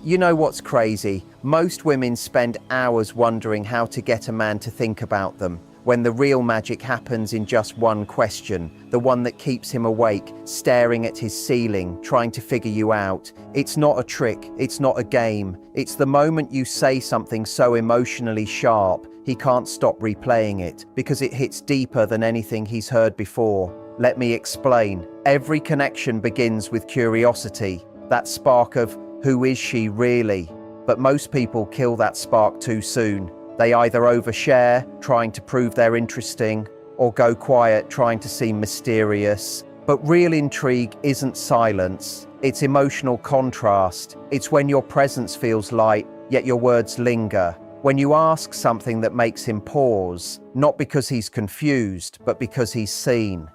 You know what's crazy? Most women spend hours wondering how to get a man to think about them, when the real magic happens in just one question, the one that keeps him awake, staring at his ceiling, trying to figure you out. It's not a trick, it's not a game. It's the moment you say something so emotionally sharp, he can't stop replaying it, because it hits deeper than anything he's heard before. Let me explain. Every connection begins with curiosity, that spark of, who is she really? But most people kill that spark too soon. They either overshare, trying to prove they're interesting, or go quiet, trying to seem mysterious. But real intrigue isn't silence, it's emotional contrast. It's when your presence feels light, yet your words linger. When you ask something that makes him pause, not because he's confused, but because he's seen.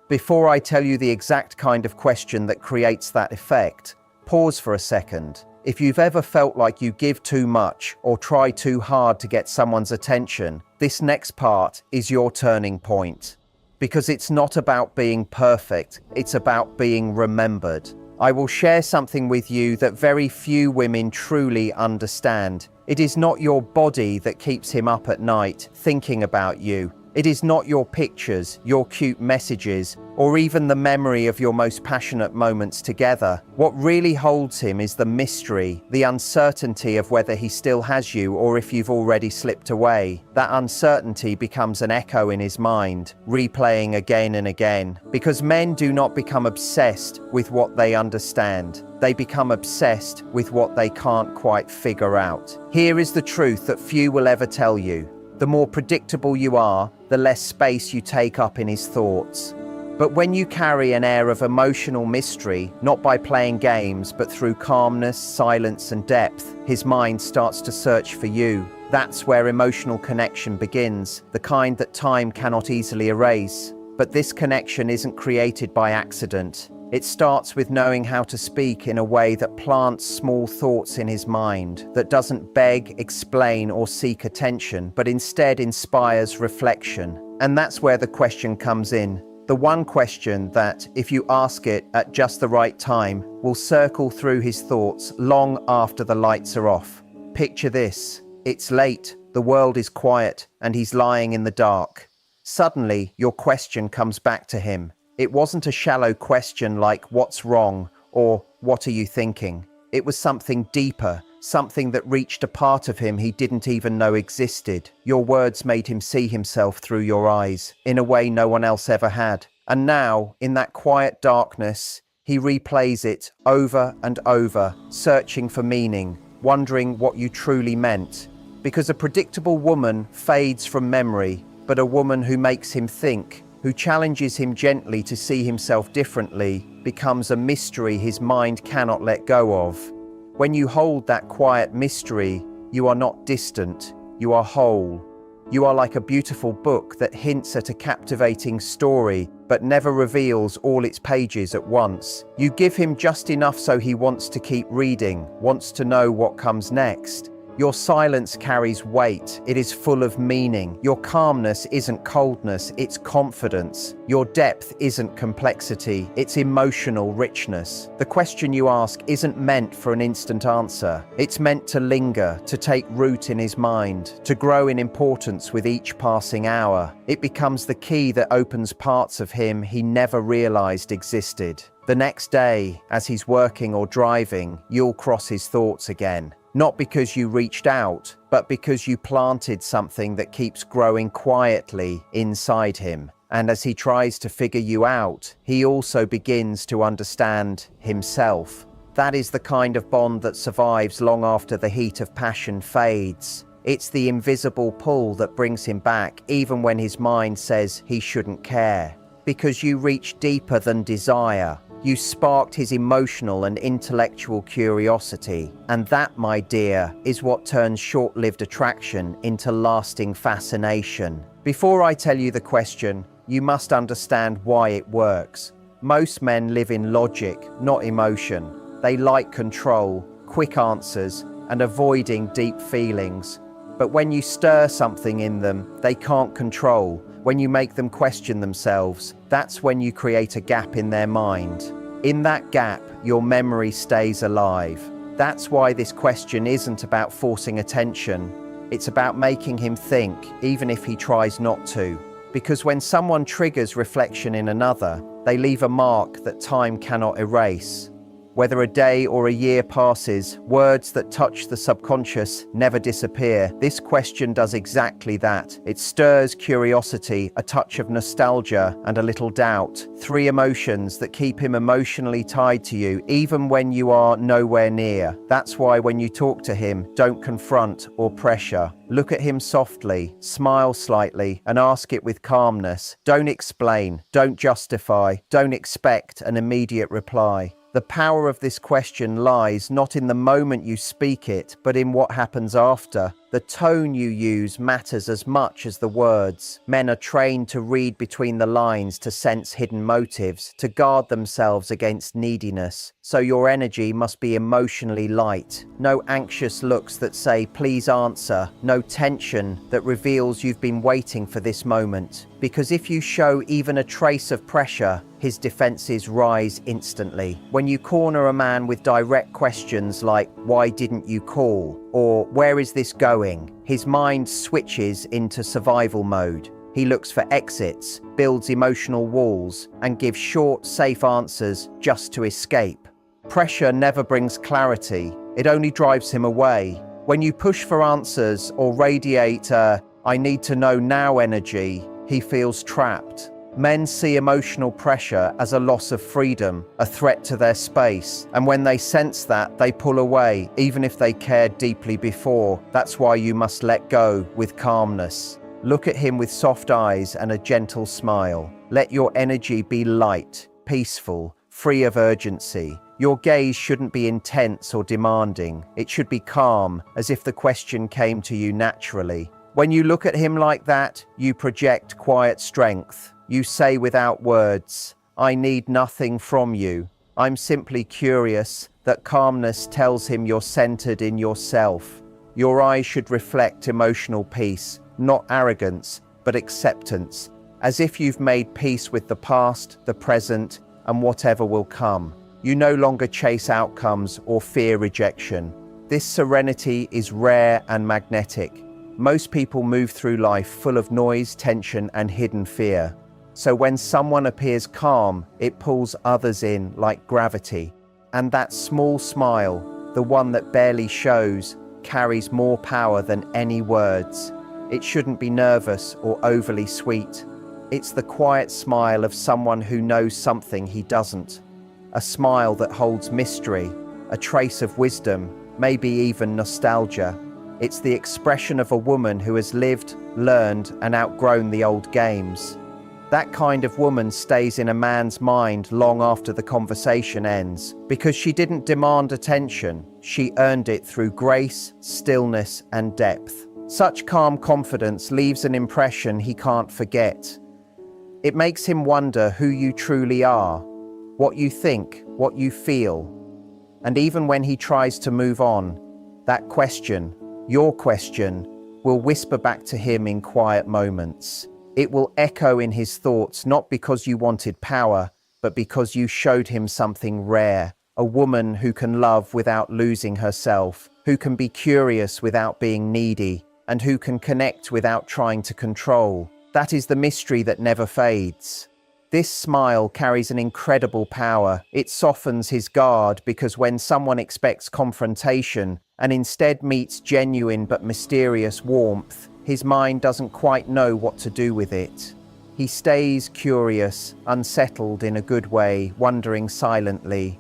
Before I tell you the exact kind of question that creates that effect, pause for a second. If you've ever felt like you give too much or try too hard to get someone's attention, this next part is your turning point. Because it's not about being perfect, it's about being remembered. I will share something with you that very few women truly understand. It is not your body that keeps him up at night, thinking about you. It is not your pictures, your cute messages, or even the memory of your most passionate moments together. What really holds him is the mystery, the uncertainty of whether he still has you or if you've already slipped away. That uncertainty becomes an echo in his mind, replaying again and again. Because men do not become obsessed with what they understand. They become obsessed with what they can't quite figure out. Here is the truth that few will ever tell you. The more predictable you are, the less space you take up in his thoughts. But when you carry an air of emotional mystery, not by playing games, but through calmness, silence, and depth, his mind starts to search for you. That's where emotional connection begins, the kind that time cannot easily erase. But this connection isn't created by accident. It starts with knowing how to speak in a way that plants small thoughts in his mind, that doesn't beg, explain, or seek attention, but instead inspires reflection. And that's where the question comes in. The one question that, if you ask it at just the right time, will circle through his thoughts long after the lights are off. Picture this. It's late, the world is quiet, and he's lying in the dark. Suddenly, your question comes back to him. It wasn't a shallow question like, what's wrong, or what are you thinking? It was something deeper, something that reached a part of him he didn't even know existed. Your words made him see himself through your eyes, in a way no one else ever had. And now, in that quiet darkness, he replays it over and over, searching for meaning, wondering what you truly meant. Because a predictable woman fades from memory, but a woman who makes him think, who challenges him gently to see himself differently, becomes a mystery his mind cannot let go of. When you hold that quiet mystery, you are not distant, you are whole. You are like a beautiful book that hints at a captivating story, but never reveals all its pages at once. You give him just enough so he wants to keep reading, wants to know what comes next. Your silence carries weight. It is full of meaning. Your calmness isn't coldness, it's confidence. Your depth isn't complexity, it's emotional richness. The question you ask isn't meant for an instant answer. It's meant to linger, to take root in his mind, to grow in importance with each passing hour. It becomes the key that opens parts of him he never realized existed. The next day, as he's working or driving, you'll cross his thoughts again. Not because you reached out, but because you planted something that keeps growing quietly inside him. And as he tries to figure you out, he also begins to understand himself. That is the kind of bond that survives long after the heat of passion fades. It's the invisible pull that brings him back, even when his mind says he shouldn't care. Because you reach deeper than desire. You sparked his emotional and intellectual curiosity, and that, my dear, is what turns short-lived attraction into lasting fascination. Before I tell you the question, you must understand why it works. Most men live in logic, not emotion. They like control, quick answers, and avoiding deep feelings. But when you stir something in them they can't control, when you make them question themselves, that's when you create a gap in their mind. In that gap, your memory stays alive. That's why this question isn't about forcing attention. It's about making him think, even if he tries not to. Because when someone triggers reflection in another, they leave a mark that time cannot erase. Whether a day or a year passes, words that touch the subconscious never disappear. This question does exactly that. It stirs curiosity, a touch of nostalgia, and a little doubt. Three emotions that keep him emotionally tied to you, even when you are nowhere near. That's why when you talk to him, don't confront or pressure. Look at him softly, smile slightly, and ask it with calmness. Don't explain, don't justify, don't expect an immediate reply. The power of this question lies not in the moment you speak it, but in what happens after. The tone you use matters as much as the words. Men are trained to read between the lines, to sense hidden motives, to guard themselves against neediness. So your energy must be emotionally light. No anxious looks that say, please answer. No tension that reveals you've been waiting for this moment. Because if you show even a trace of pressure, his defenses rise instantly. When you corner a man with direct questions like, why didn't you call? Or where is this going? His mind switches into survival mode. He looks for exits, builds emotional walls, and gives short, safe answers just to escape. Pressure never brings clarity. It only drives him away. When you push for answers or radiate I need to know now energy, he feels trapped. Men see emotional pressure as a loss of freedom, a threat to their space, and when they sense that, they pull away, even if they cared deeply before. That's why you must let go with calmness. Look at him with soft eyes and a gentle smile. Let your energy be light, peaceful, free of urgency. Your gaze shouldn't be intense or demanding. It should be calm, as if the question came to you naturally. When you look at him like that, you project quiet strength. You say without words, I need nothing from you. I'm simply curious. That calmness tells him you're centered in yourself. Your eyes should reflect emotional peace, not arrogance, but acceptance, as if you've made peace with the past, the present, and whatever will come. You no longer chase outcomes or fear rejection. This serenity is rare and magnetic. Most people move through life full of noise, tension, and hidden fear. So when someone appears calm, it pulls others in like gravity. And that small smile, the one that barely shows, carries more power than any words. It shouldn't be nervous or overly sweet. It's the quiet smile of someone who knows something he doesn't. A smile that holds mystery, a trace of wisdom, maybe even nostalgia. It's the expression of a woman who has lived, learned, and outgrown the old games. That kind of woman stays in a man's mind long after the conversation ends, because she didn't demand attention. She earned it through grace, stillness, and depth. Such calm confidence leaves an impression he can't forget. It makes him wonder who you truly are, what you think, what you feel. And even when he tries to move on, that question, your question, will whisper back to him in quiet moments. It will echo in his thoughts, not because you wanted power, but because you showed him something rare. A woman who can love without losing herself, who can be curious without being needy, and who can connect without trying to control. That is the mystery that never fades. This smile carries an incredible power. It softens his guard, because when someone expects confrontation and instead meets genuine but mysterious warmth, his mind doesn't quite know what to do with it. He stays curious, unsettled in a good way, wondering silently.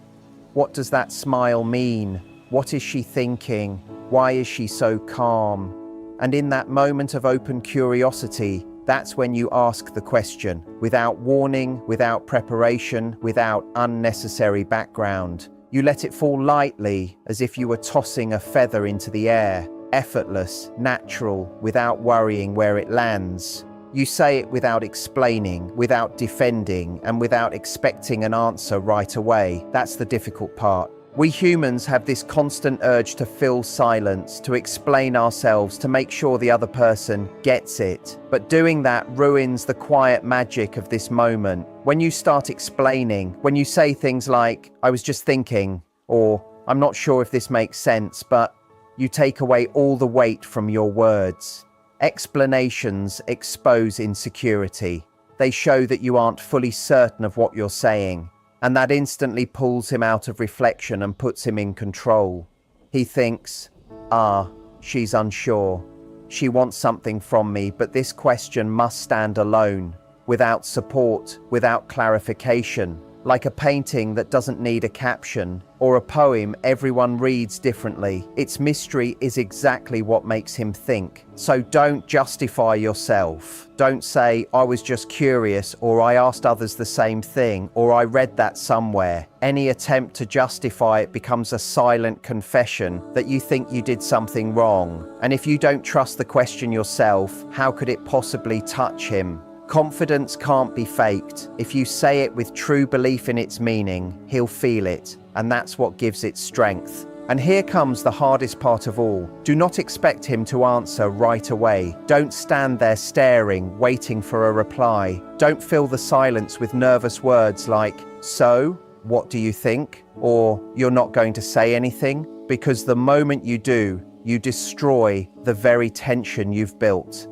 What does that smile mean? What is she thinking? Why is she so calm? And in that moment of open curiosity, that's when you ask the question, without warning, without preparation, without unnecessary background. You let it fall lightly, as if you were tossing a feather into the air. Effortless, natural, without worrying where it lands. You say it without explaining, without defending, and without expecting an answer right away. That's the difficult part. We humans have this constant urge to fill silence, to explain ourselves, to make sure the other person gets it. But doing that ruins the quiet magic of this moment. When you start explaining, when you say things like, I was just thinking, or I'm not sure if this makes sense, but you take away all the weight from your words. Explanations expose insecurity. They show that you aren't fully certain of what you're saying, and that instantly pulls him out of reflection and puts him in control. He thinks, she's unsure. She wants something from me, but this question must stand alone, without support, without clarification. Like a painting that doesn't need a caption, or a poem everyone reads differently. Its mystery is exactly what makes him think. So don't justify yourself. Don't say, I was just curious, or I asked others the same thing, or I read that somewhere. Any attempt to justify it becomes a silent confession that you think you did something wrong. And if you don't trust the question yourself, how could it possibly touch him? Confidence can't be faked. If you say it with true belief in its meaning, he'll feel it, and that's what gives it strength. And here comes the hardest part of all. Do not expect him to answer right away. Don't stand there staring, waiting for a reply. Don't fill the silence with nervous words like, "So, what do you think?" or "You're not going to say anything?" Because the moment you do, you destroy the very tension you've built.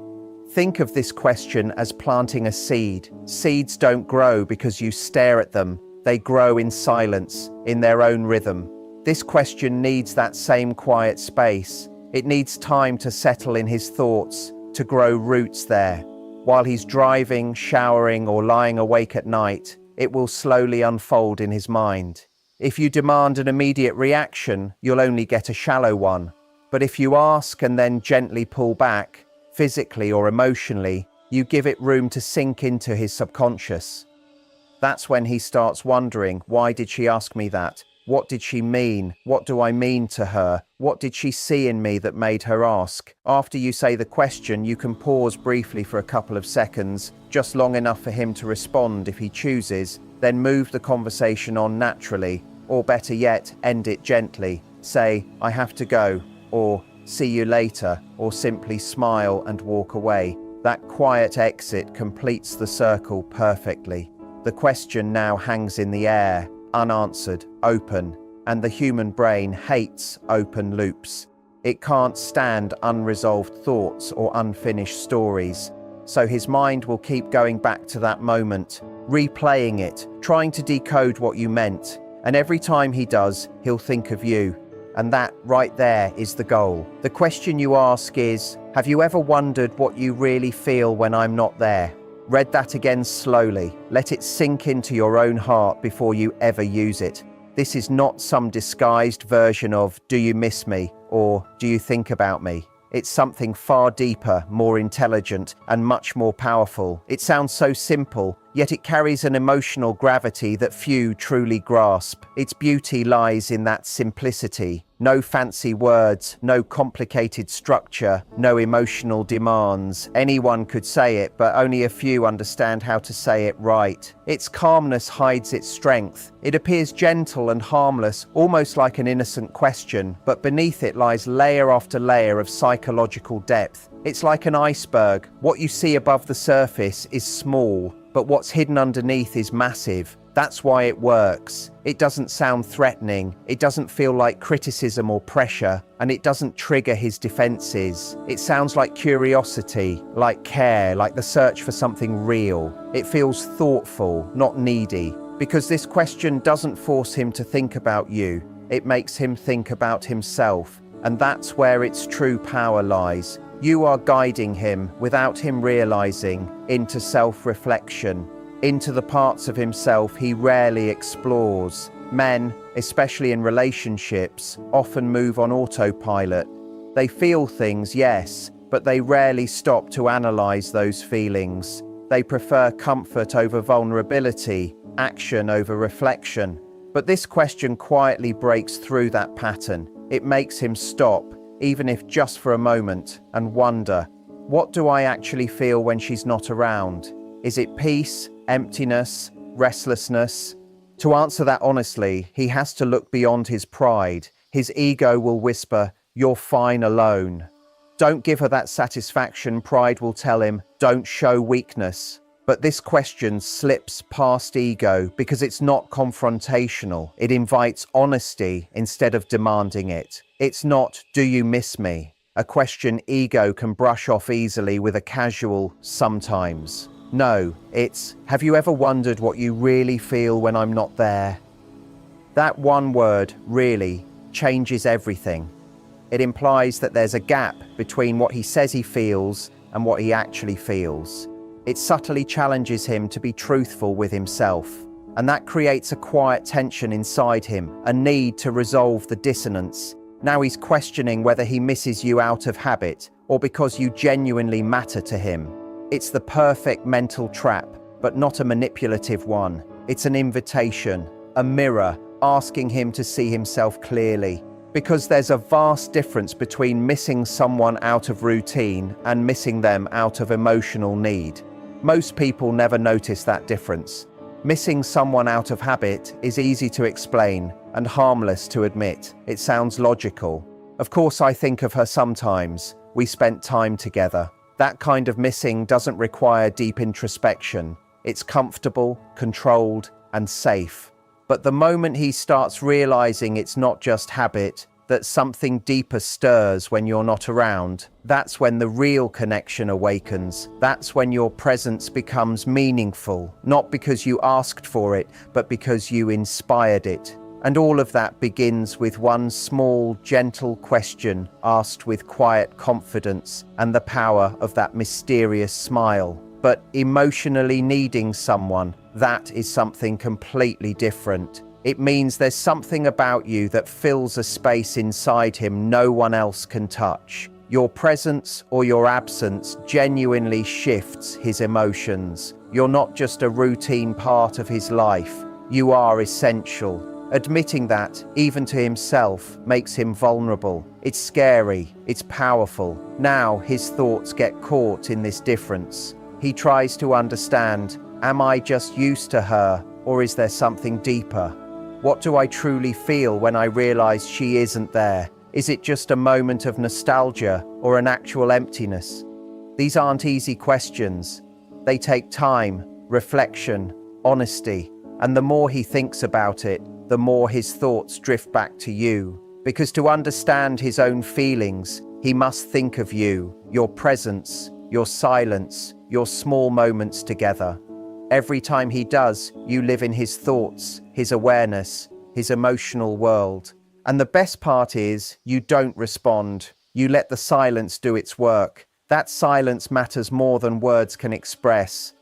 Think of this question as planting a seed. Seeds don't grow because you stare at them. They grow in silence, in their own rhythm. This question needs that same quiet space. It needs time to settle in his thoughts, to grow roots there. While he's driving, showering, or lying awake at night, it will slowly unfold in his mind. If you demand an immediate reaction, you'll only get a shallow one. But if you ask and then gently pull back, physically or emotionally, you give it room to sink into his subconscious. That's when he starts wondering, why did she ask me that? What did she mean? What do I mean to her? What did she see in me that made her ask? After you say the question, you can pause briefly for a couple of seconds, just long enough for him to respond if he chooses, then move the conversation on naturally, or better yet, end it gently. Say, "I have to go," or "See you later," or simply smile and walk away. That quiet exit completes the circle perfectly. The question now hangs in the air, unanswered, open, and the human brain hates open loops. It can't stand unresolved thoughts or unfinished stories. So his mind will keep going back to that moment, replaying it, trying to decode what you meant. And every time he does, he'll think of you. And that right there is the goal. The question you ask is, have you ever wondered what you really feel when I'm not there? Read that again slowly. Let it sink into your own heart before you ever use it. This is not some disguised version of, "Do you miss me?" or "Do you think about me?" It's something far deeper, more intelligent, and much more powerful. It sounds so simple, yet it carries an emotional gravity that few truly grasp. Its beauty lies in that simplicity. No fancy words, no complicated structure, no emotional demands. Anyone could say it, but only a few understand how to say it right. Its calmness hides its strength. It appears gentle and harmless, almost like an innocent question, but beneath it lies layer after layer of psychological depth. It's like an iceberg. What you see above the surface is small, but what's hidden underneath is massive. That's why it works. It doesn't sound threatening, it doesn't feel like criticism or pressure, and it doesn't trigger his defenses. It sounds like curiosity, like care, like the search for something real. It feels thoughtful, not needy, because this question doesn't force him to think about you. It makes him think about himself, and that's where its true power lies. You are guiding him, without him realizing, into self-reflection, into the parts of himself he rarely explores. Men, especially in relationships, often move on autopilot. They feel things, yes, but they rarely stop to analyze those feelings. They prefer comfort over vulnerability, action over reflection. But this question quietly breaks through that pattern. It makes him stop, even if just for a moment, and wonder, what do I actually feel when she's not around? Is it peace, emptiness, restlessness? To answer that honestly, he has to look beyond his pride. His ego will whisper, "You're fine alone." Don't give her that satisfaction. Pride will tell him, "Don't show weakness." But this question slips past ego because it's not confrontational. It invites honesty instead of demanding it. It's not, "Do you miss me?" A question ego can brush off easily with a casual "sometimes." No, it's, "Have you ever wondered what you really feel when I'm not there?" That one word, really, changes everything. It implies that there's a gap between what he says he feels and what he actually feels. It subtly challenges him to be truthful with himself. And that creates a quiet tension inside him, a need to resolve the dissonance. Now he's questioning whether he misses you out of habit or because you genuinely matter to him. It's the perfect mental trap, but not a manipulative one. It's an invitation, a mirror, asking him to see himself clearly. Because there's a vast difference between missing someone out of routine and missing them out of emotional need. Most people never notice that difference. Missing someone out of habit is easy to explain and harmless to admit. It sounds logical. Of course, I think of her sometimes. We spent time together. That kind of missing doesn't require deep introspection. It's comfortable, controlled, and safe. But the moment he starts realizing it's not just habit, that something deeper stirs when you're not around, that's when the real connection awakens. That's when your presence becomes meaningful, not because you asked for it, but because you inspired it. And all of that begins with one small, gentle question asked with quiet confidence and the power of that mysterious smile. But emotionally needing someone, that is something completely different. It means there's something about you that fills a space inside him no one else can touch. Your presence or your absence genuinely shifts his emotions. You're not just a routine part of his life. You are essential. Admitting that, even to himself, makes him vulnerable. It's scary. It's powerful. Now his thoughts get caught in this difference. He tries to understand, am I just used to her, or is there something deeper? What do I truly feel when I realize she isn't there? Is it just a moment of nostalgia or an actual emptiness? These aren't easy questions. They take time, reflection, honesty, and the more he thinks about it, the more his thoughts drift back to you. Because to understand his own feelings, he must think of you, your presence, your silence, your small moments together. Every time he does, you live in his thoughts, his awareness, his emotional world. And the best part is, you don't respond. You let the silence do its work. That silence matters more than words can express.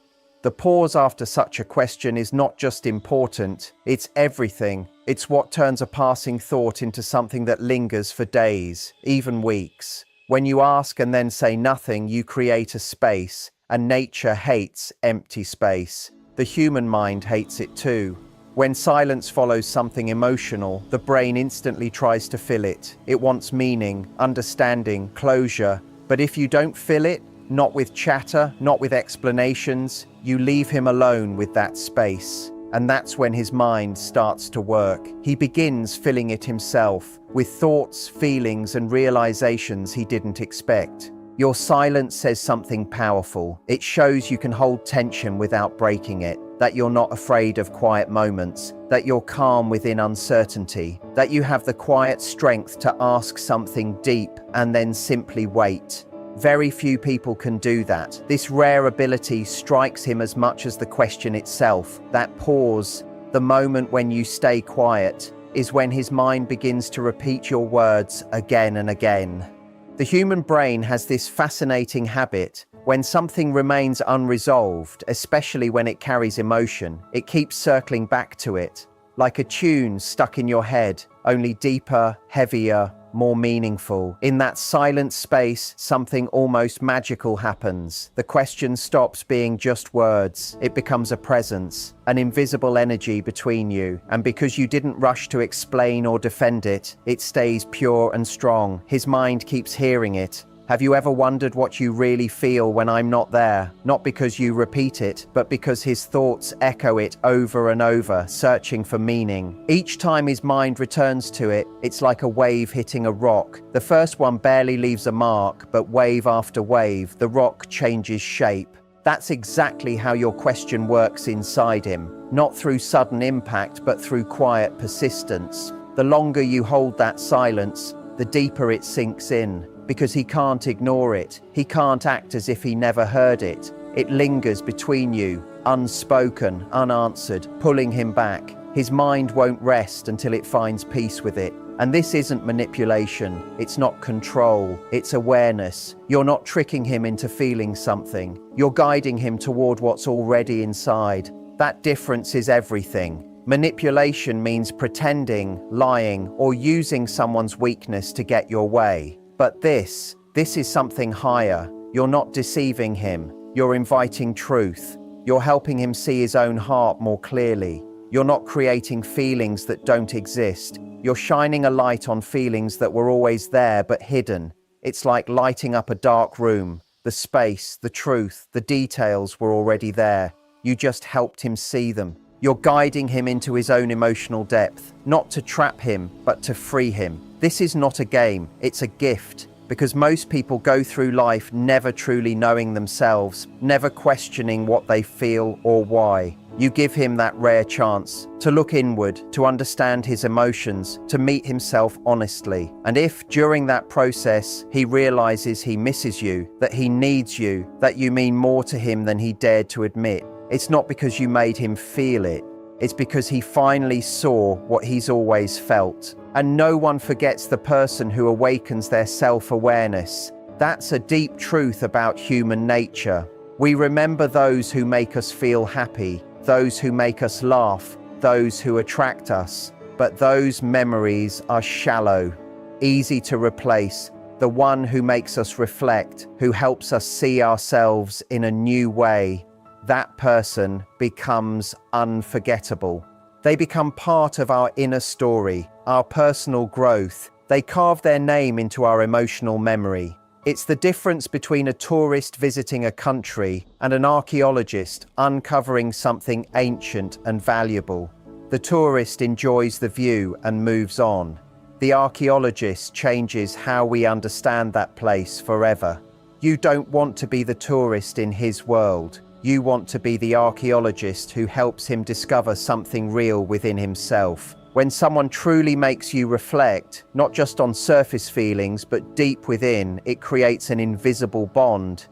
The pause after such a question is not just important, it's everything. It's what turns a passing thought into something that lingers for days, even weeks. When you ask and then say nothing, you create a space, and nature hates empty space. The human mind hates it too. When silence follows something emotional, the brain instantly tries to fill it. It wants meaning, understanding, closure. But if you don't fill it, not with chatter, not with explanations, you leave him alone with that space. And that's when his mind starts to work. He begins filling it himself with thoughts, feelings, and realizations he didn't expect. Your silence says something powerful. It shows you can hold tension without breaking it, that you're not afraid of quiet moments, that you're calm within uncertainty, that you have the quiet strength to ask something deep and then simply wait. Very few people can do that. This rare ability strikes him as much as the question itself. That pause, the moment when you stay quiet, is when his mind begins to repeat your words again and again. The human brain has this fascinating habit. When something remains unresolved, especially when it carries emotion, it keeps circling back to it, like a tune stuck in your head, only deeper, heavier, more meaningful. In that silent space, something almost magical happens. The question stops being just words. It becomes a presence, an invisible energy between you. And because you didn't rush to explain or defend it, it stays pure and strong. His mind keeps hearing it. Have you ever wondered what you really feel when I'm not there? Not because you repeat it, but because his thoughts echo it over and over, searching for meaning. Each time his mind returns to it, it's like a wave hitting a rock. The first one barely leaves a mark, but wave after wave, the rock changes shape. That's exactly how your question works inside him, not through sudden impact, but through quiet persistence. The longer you hold that silence, the deeper it sinks in, because he can't ignore it. He can't act as if he never heard it. It lingers between you, unspoken, unanswered, pulling him back. His mind won't rest until it finds peace with it. And this isn't manipulation, it's not control, it's awareness. You're not tricking him into feeling something. You're guiding him toward what's already inside. That difference is everything. Manipulation means pretending, lying, or using someone's weakness to get your way. But this is something higher. You're not deceiving him. You're inviting truth. You're helping him see his own heart more clearly. You're not creating feelings that don't exist. You're shining a light on feelings that were always there but hidden. It's like lighting up a dark room. The space, the truth, the details were already there. You just helped him see them. You're guiding him into his own emotional depth, not to trap him, but to free him. This is not a game, it's a gift. Because most people go through life never truly knowing themselves, never questioning what they feel or why. You give him that rare chance to look inward, to understand his emotions, to meet himself honestly. And if, during that process, he realizes he misses you, that he needs you, that you mean more to him than he dared to admit, it's not because you made him feel it. It's because he finally saw what he's always felt. And no one forgets the person who awakens their self-awareness. That's a deep truth about human nature. We remember those who make us feel happy, those who make us laugh, those who attract us. But those memories are shallow, easy to replace. The one who makes us reflect, who helps us see ourselves in a new way, that person becomes unforgettable. They become part of our inner story, our personal growth. They carve their name into our emotional memory. It's the difference between a tourist visiting a country and an archaeologist uncovering something ancient and valuable. The tourist enjoys the view and moves on. The archaeologist changes how we understand that place forever. You don't want to be the tourist in his world. You want to be the archaeologist who helps him discover something real within himself. When someone truly makes you reflect, not just on surface feelings, but deep within, it creates an invisible bond.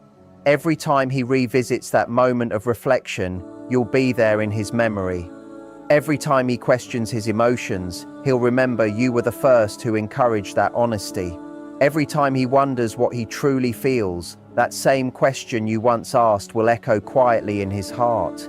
Every time he revisits that moment of reflection, you'll be there in his memory. Every time he questions his emotions, he'll remember you were the first who encouraged that honesty. Every time he wonders what he truly feels, that same question you once asked will echo quietly in his heart.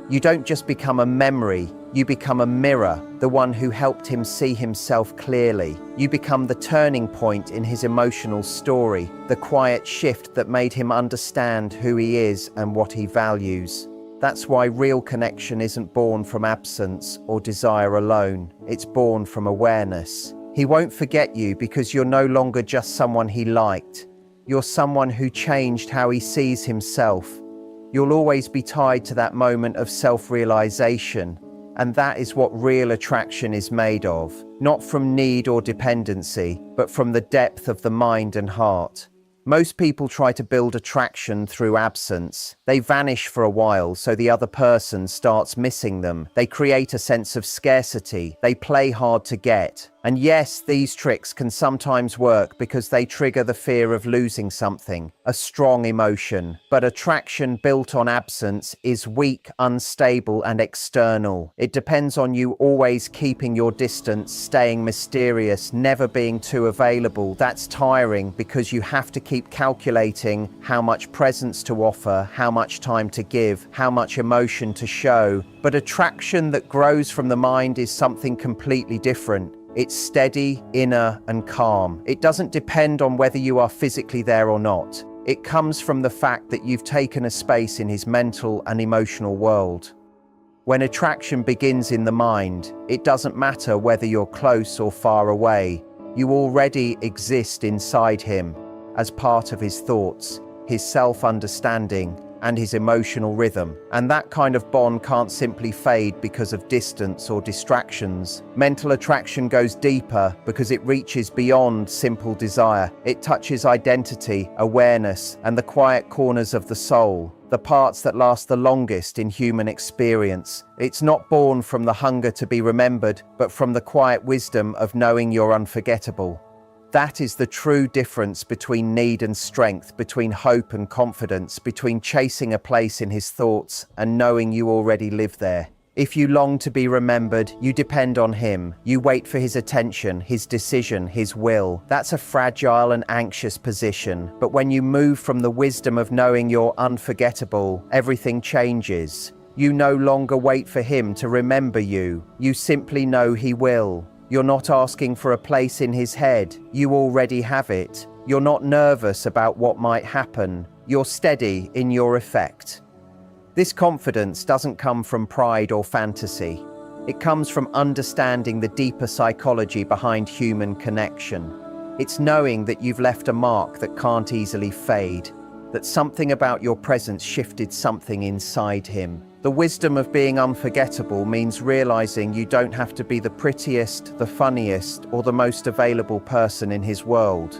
You don't just become a memory, you become a mirror, the one who helped him see himself clearly. You become the turning point in his emotional story, the quiet shift that made him understand who he is and what he values. That's why real connection isn't born from absence or desire alone. It's born from awareness. He won't forget you because you're no longer just someone he liked. You're someone who changed how he sees himself. You'll always be tied to that moment of self-realization, and that is what real attraction is made of. Not from need or dependency, but from the depth of the mind and heart. Most people try to build attraction through absence. They vanish for a while so the other person starts missing them. They create a sense of scarcity. They play hard to get. And yes, these tricks can sometimes work because they trigger the fear of losing something, a strong emotion. But attraction built on absence is weak, unstable, and external. It depends on you always keeping your distance, staying mysterious, never being too available. That's tiring because you have to keep calculating how much presence to offer, how much time to give, how much emotion to show. But attraction that grows from the mind is something completely different. It's steady, inner, and calm. It doesn't depend on whether you are physically there or not. It comes from the fact that you've taken a space in his mental and emotional world. When attraction begins in the mind, it doesn't matter whether you're close or far away. You already exist inside him, as part of his thoughts, his self-understanding, and his emotional rhythm. And that kind of bond can't simply fade because of distance or distractions. Mental attraction goes deeper because it reaches beyond simple desire. It touches identity, awareness, and the quiet corners of the soul, the parts that last the longest in human experience. It's not born from the hunger to be remembered, but from the quiet wisdom of knowing you're unforgettable. That is the true difference between need and strength, between hope and confidence, between chasing a place in his thoughts and knowing you already live there. If you long to be remembered, you depend on him. You wait for his attention, his decision, his will. That's a fragile and anxious position. But when you move from the wisdom of knowing you're unforgettable, everything changes. You no longer wait for him to remember you. You simply know he will. You're not asking for a place in his head. You already have it. You're not nervous about what might happen. You're steady in your effect. This confidence doesn't come from pride or fantasy. It comes from understanding the deeper psychology behind human connection. It's knowing that you've left a mark that can't easily fade, that something about your presence shifted something inside him. The wisdom of being unforgettable means realizing you don't have to be the prettiest, the funniest, or the most available person in his world.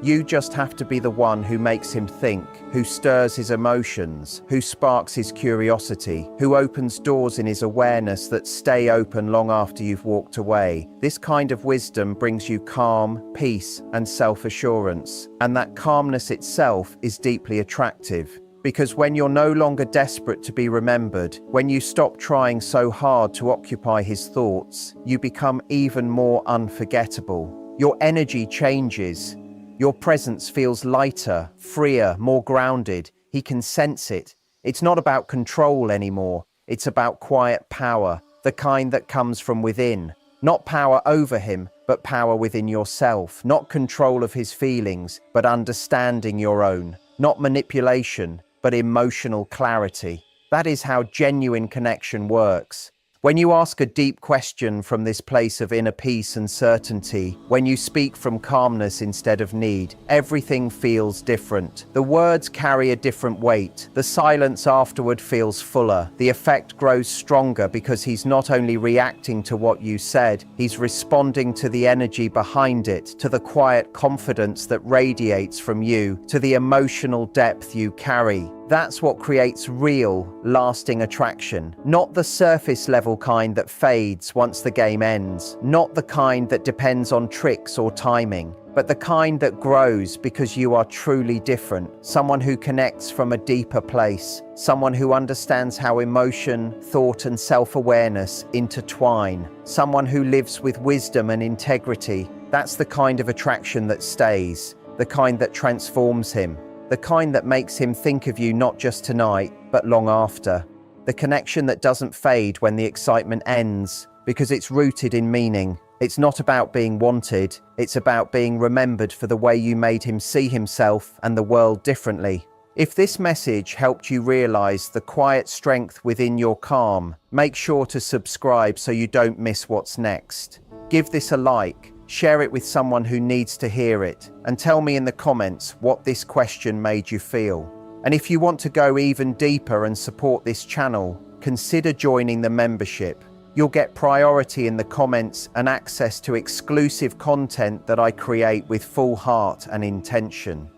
You just have to be the one who makes him think, who stirs his emotions, who sparks his curiosity, who opens doors in his awareness that stay open long after you've walked away. This kind of wisdom brings you calm, peace, and self-assurance. And that calmness itself is deeply attractive. Because when you're no longer desperate to be remembered, when you stop trying so hard to occupy his thoughts, you become even more unforgettable. Your energy changes. Your presence feels lighter, freer, more grounded. He can sense it. It's not about control anymore. It's about quiet power, the kind that comes from within. Not power over him, but power within yourself. Not control of his feelings, but understanding your own. Not manipulation, but emotional clarity. That is how genuine connection works. When you ask a deep question from this place of inner peace and certainty, when you speak from calmness instead of need, everything feels different. The words carry a different weight. The silence afterward feels fuller. The effect grows stronger because he's not only reacting to what you said, he's responding to the energy behind it, to the quiet confidence that radiates from you, to the emotional depth you carry. That's what creates real, lasting attraction. Not the surface level kind that fades once the game ends. Not the kind that depends on tricks or timing. But the kind that grows because you are truly different. Someone who connects from a deeper place. Someone who understands how emotion, thought, and self-awareness intertwine. Someone who lives with wisdom and integrity. That's the kind of attraction that stays. The kind that transforms him. The kind that makes him think of you not just tonight, but long after. The connection that doesn't fade when the excitement ends, because it's rooted in meaning. It's not about being wanted, it's about being remembered for the way you made him see himself and the world differently. If this message helped you realize the quiet strength within your calm, make sure to subscribe so you don't miss what's next. Give this a like. Share it with someone who needs to hear it, and tell me in the comments what this question made you feel. And if you want to go even deeper and support this channel, consider joining the membership. You'll get priority in the comments and access to exclusive content that I create with full heart and intention.